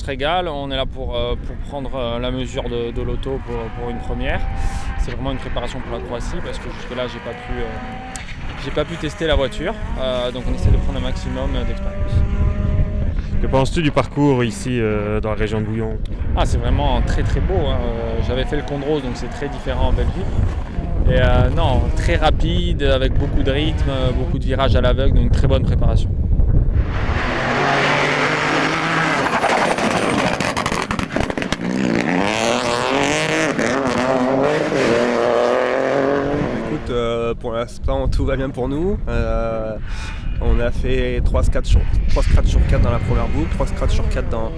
se régale, on est là pour prendre la mesure de l'auto pour une première. C'est vraiment une préparation pour la Croatie parce que jusque là j'ai pas pu tester la voiture, donc on essaie de prendre un maximum d'expérience. Que penses-tu du parcours ici dans la région de Bouillon? C'est vraiment très très beau, hein. J'avais fait le Condros, donc c'est très différent en Belgique. Et non, très rapide, avec beaucoup de rythme, beaucoup de virages à l'aveugle, donc une très bonne préparation. Écoute, pour l'instant tout va bien pour nous. On a fait 3 scratchs sur 4 dans la première boucle, 3 scratchs sur 4 dans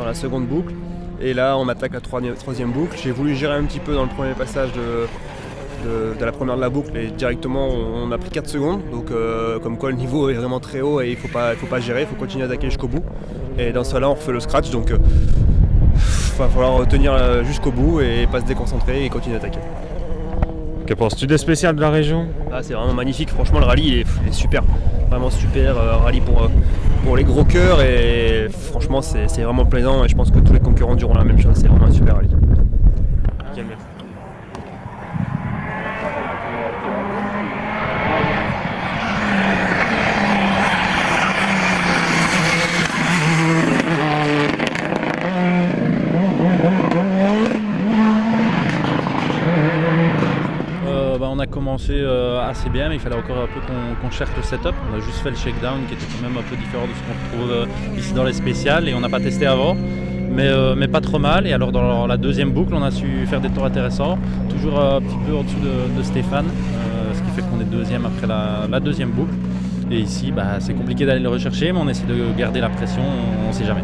la seconde boucle. Et là on attaque la troisième boucle. J'ai voulu gérer un petit peu dans le premier passage de la première de la boucle et directement on a pris 4 secondes. Donc comme quoi le niveau est vraiment très haut et il faut pas gérer, il faut continuer à attaquer jusqu'au bout. Et dans ce cas là on refait le scratch, donc il va falloir tenir jusqu'au bout et pas se déconcentrer et continuer à attaquer. Que penses-tu des spéciales de la région? C'est vraiment magnifique, franchement le rallye il est super, vraiment super, rallye pour les gros cœurs et franchement c'est vraiment plaisant et je pense que tous les concurrents diront la même chose, c'est vraiment un super rallye. Okay, merci. On a commencé assez bien, mais il fallait encore un peu qu'on cherche le setup. On a juste fait le shakedown qui était quand même un peu différent de ce qu'on retrouve ici dans les spéciales et on n'a pas testé avant, mais pas trop mal. Et alors dans la deuxième boucle, on a su faire des tours intéressants, toujours un petit peu en dessous de Stéphane, ce qui fait qu'on est deuxième après la deuxième boucle. Et ici, c'est compliqué d'aller le rechercher, mais on essaie de garder la pression, on ne sait jamais.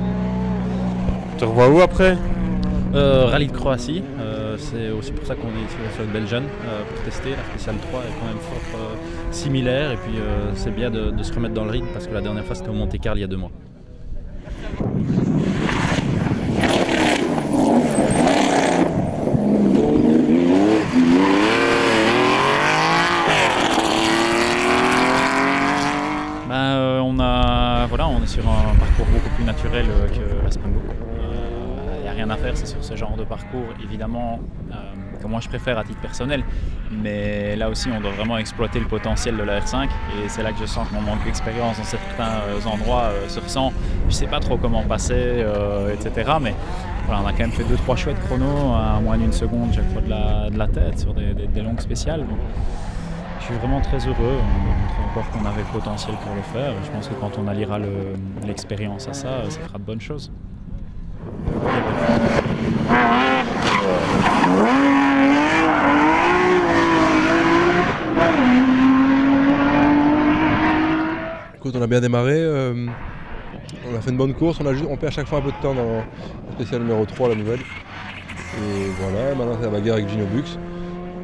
Tu te revois où après? Rallye de Croatie, c'est aussi pour ça qu'on est ici sur une belle jeune pour tester. La spéciale 3 est quand même fort similaire et puis c'est bien de se remettre dans le rythme parce que la dernière fois c'était au Monte-Carlo il y a 2 mois. On est sur un parcours beaucoup plus naturel que la Springbook. Rien à faire, c'est sur ce genre de parcours évidemment que moi je préfère à titre personnel, mais là aussi on doit vraiment exploiter le potentiel de la R5 et c'est là que je sens que mon manque d'expérience dans certains endroits se ressent. Je sais pas trop comment passer, etc. Mais voilà, on a quand même fait 2-3 chouettes chronos à moins d'1 seconde chaque fois de la tête sur des longues spéciales. Donc, je suis vraiment très heureux, on montre encore qu'on avait le potentiel pour le faire. Je pense que quand on alliera l'expérience à ça, ça fera de bonnes choses. Écoute, on a bien démarré, on a fait une bonne course, on perd à chaque fois un peu de temps dans la spéciale numéro 3, la nouvelle. Et voilà, maintenant c'est la bagarre avec Gino Bux.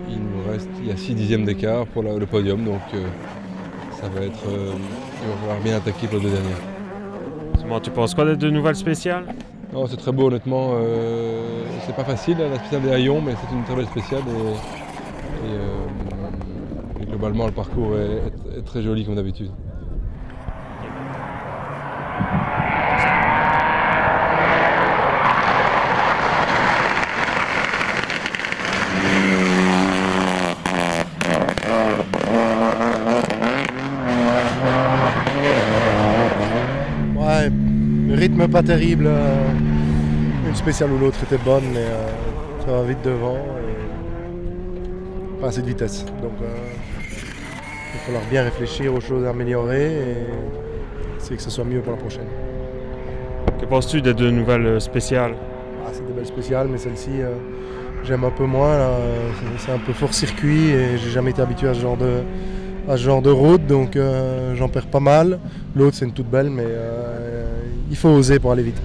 Il y a 6 dixièmes d'écart pour le podium, donc ça va être, il va falloir bien attaquer pour les 2 dernières. Tu penses quoi des 2 nouvelles spéciales? Non, c'est très beau honnêtement, c'est pas facile la spéciale des Haillons, mais c'est une très belle spéciale et globalement le parcours est très joli comme d'habitude. Ouais, le rythme pas terrible. Une spéciale ou l'autre était bonne, mais ça va vite devant. Et pas assez de vitesse. Donc il va falloir bien réfléchir aux choses à améliorer et essayer que ce soit mieux pour la prochaine. Que penses-tu des 2 nouvelles spéciales? C'est des belles spéciales, mais celle-ci j'aime un peu moins. C'est un peu fort circuit et j'ai jamais été habitué à ce genre de route, donc j'en perds pas mal. L'autre c'est une toute belle, mais il faut oser pour aller vite.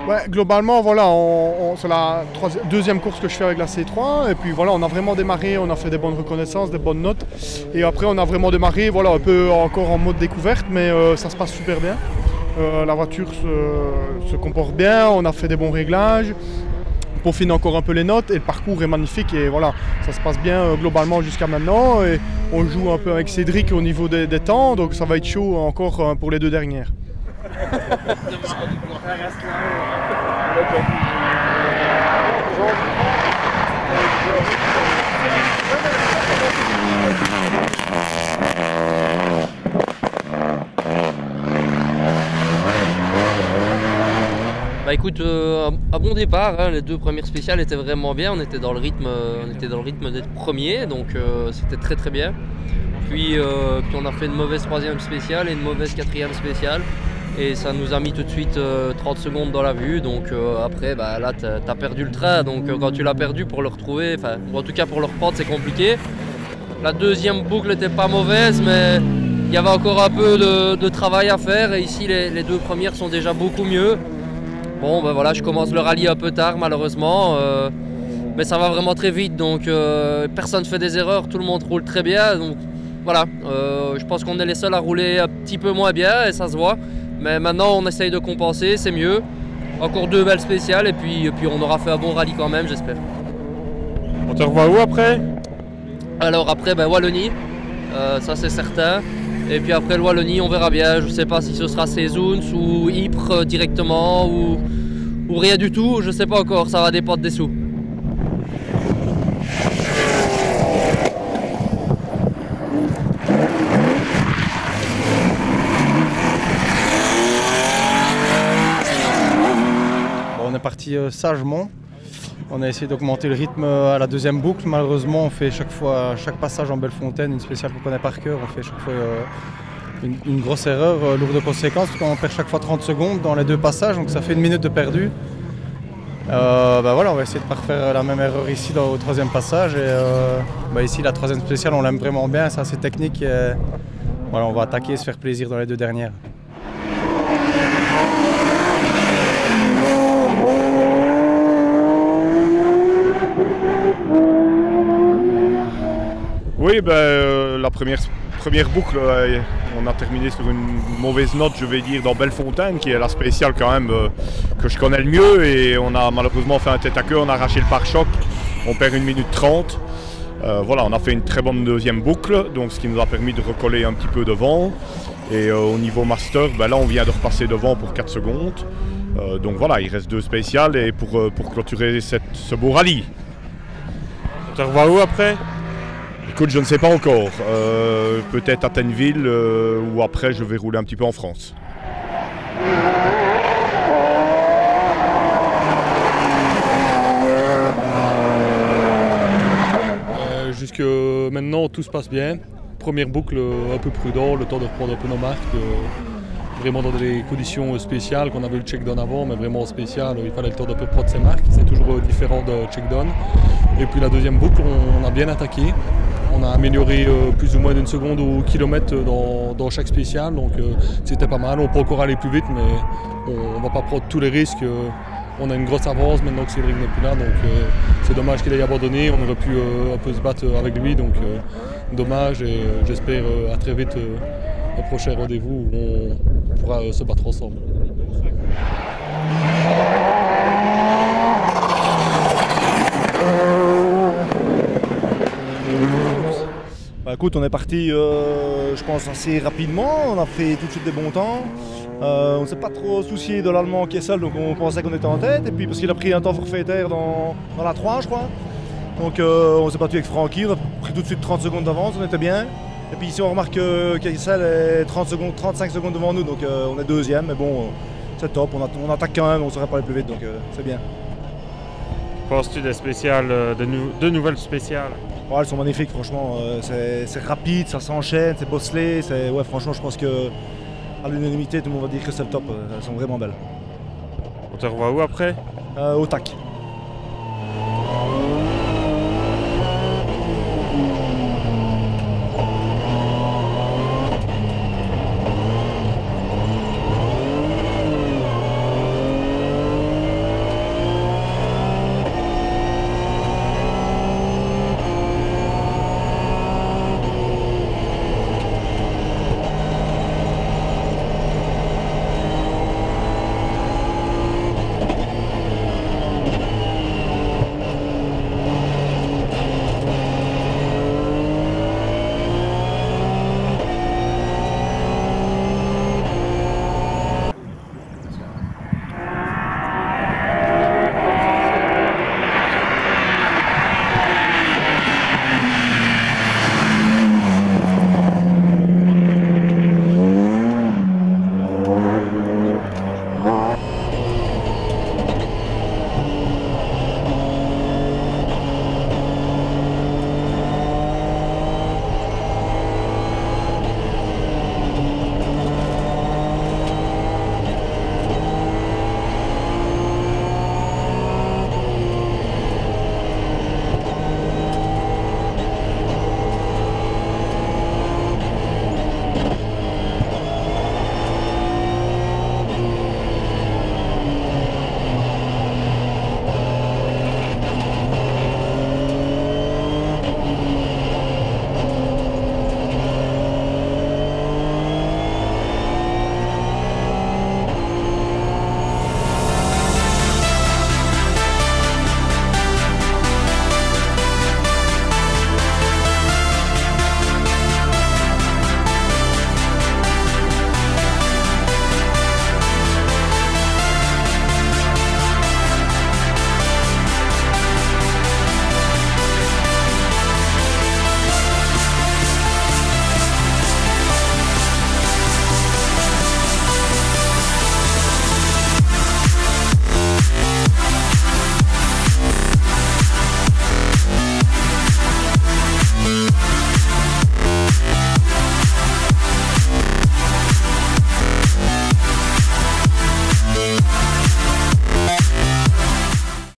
Ouais, globalement, voilà, c'est la deuxième course que je fais avec la C3 et puis voilà, on a vraiment démarré, on a fait des bonnes reconnaissances, des bonnes notes et après on a vraiment démarré, voilà, un peu encore en mode découverte, mais ça se passe super bien. La voiture se comporte bien, on a fait des bons réglages. peaufine encore un peu les notes et le parcours est magnifique et voilà, ça se passe bien globalement jusqu'à maintenant et on joue un peu avec Cédric au niveau des temps, donc ça va être chaud encore pour les 2 dernières. Bah écoute, un bon départ, hein, les 2 premières spéciales étaient vraiment bien, on était dans le rythme d'être premier, donc c'était très très bien. Puis on a fait une mauvaise 3e spéciale et une mauvaise 4e spéciale. Et ça nous a mis tout de suite 30 secondes dans la vue, donc après bah, là t'as perdu le train, donc quand tu l'as perdu pour le retrouver, enfin en tout cas pour le reprendre c'est compliqué. La 2e boucle n'était pas mauvaise mais il y avait encore un peu de travail à faire et ici les 2 premières sont déjà beaucoup mieux. Bon ben voilà, je commence le rallye un peu tard malheureusement, mais ça va vraiment très vite donc personne ne fait des erreurs, tout le monde roule très bien, donc voilà, je pense qu'on est les seuls à rouler un petit peu moins bien et ça se voit. Mais maintenant on essaye de compenser, c'est mieux. Encore 2 belles spéciales et puis on aura fait un bon rallye quand même, j'espère. On te revoit où après? Alors après ben, Wallonie, ça c'est certain. Et puis après le Wallonie on verra bien, je ne sais pas si ce sera Sezoons ou Ypres directement ou rien du tout, je ne sais pas encore, ça va dépendre des sous. On est parti sagement. On a essayé d'augmenter le rythme à la 2e boucle. Malheureusement, on fait chaque passage en Bellefontaine, une spéciale qu'on connaît par cœur, on fait chaque fois une grosse erreur lourde de conséquences. Parce qu'on perd chaque fois 30 secondes dans les 2 passages, donc ça fait 1 minute de perdu. Bah voilà, on va essayer de ne pas refaire la même erreur ici au 3e passage. Et ici, la 3e spéciale, on l'aime vraiment bien, c'est assez technique. Et, voilà, on va attaquer et se faire plaisir dans les 2 dernières. Oui, la première boucle, on a terminé sur une mauvaise note, je vais dire, dans Bellefontaine, qui est la spéciale quand même que je connais le mieux. Et on a malheureusement fait un tête à queue, on a arraché le pare-choc, on perd 1 minute 30. Voilà, on a fait une très bonne 2e boucle, donc ce qui nous a permis de recoller un petit peu devant. Et au niveau master, là on vient de repasser devant pour 4 secondes. Donc voilà, il reste 2 spéciales et pour clôturer ce beau rallye. On te revoit où après? Écoute, je ne sais pas encore. Peut-être à Tenneville ou après je vais rouler un petit peu en France. Jusque maintenant tout se passe bien. Première boucle un peu prudent, le temps de reprendre un peu nos marques. Vraiment dans des conditions spéciales qu'on avait le check-down avant, mais vraiment spécial, il fallait le temps de prendre ses marques. C'est toujours différent de check-down. Et puis la 2e boucle, on a bien attaqué. On a amélioré plus ou moins d'1 seconde au kilomètre dans chaque spéciale, donc c'était pas mal. On peut encore aller plus vite, mais on ne va pas prendre tous les risques. On a une grosse avance maintenant que Cédric n'est plus là, donc c'est dommage qu'il ait abandonné. On aurait pu un peu se battre avec lui, donc dommage. Et j'espère à très vite au prochain rendez-vous où on pourra se battre ensemble. Écoute, on est parti, je pense, assez rapidement. On a fait tout de suite des bons temps. On ne s'est pas trop soucié de l'Allemand qui est seul, donc on pensait qu'on était en tête. Et puis parce qu'il a pris un temps forfaitaire dans la 3, je crois. Donc on s'est battu avec Francky, on a pris tout de suite 30 secondes d'avance, on était bien. Et puis ici on remarque que Kessel est 35 secondes devant nous, donc on est 2e. Mais bon, c'est top, on attaque quand même, on ne saurait pas aller plus vite, donc c'est bien. Penses-tu des spéciales, de nouvelles spéciales? Ouais, elles sont magnifiques, franchement. C'est rapide, ça s'enchaîne, c'est bosselé. Ouais, franchement, je pense qu'à l'unanimité, tout le monde va dire que c'est le top. Elles sont vraiment belles. On te revoit où après? Au TAC.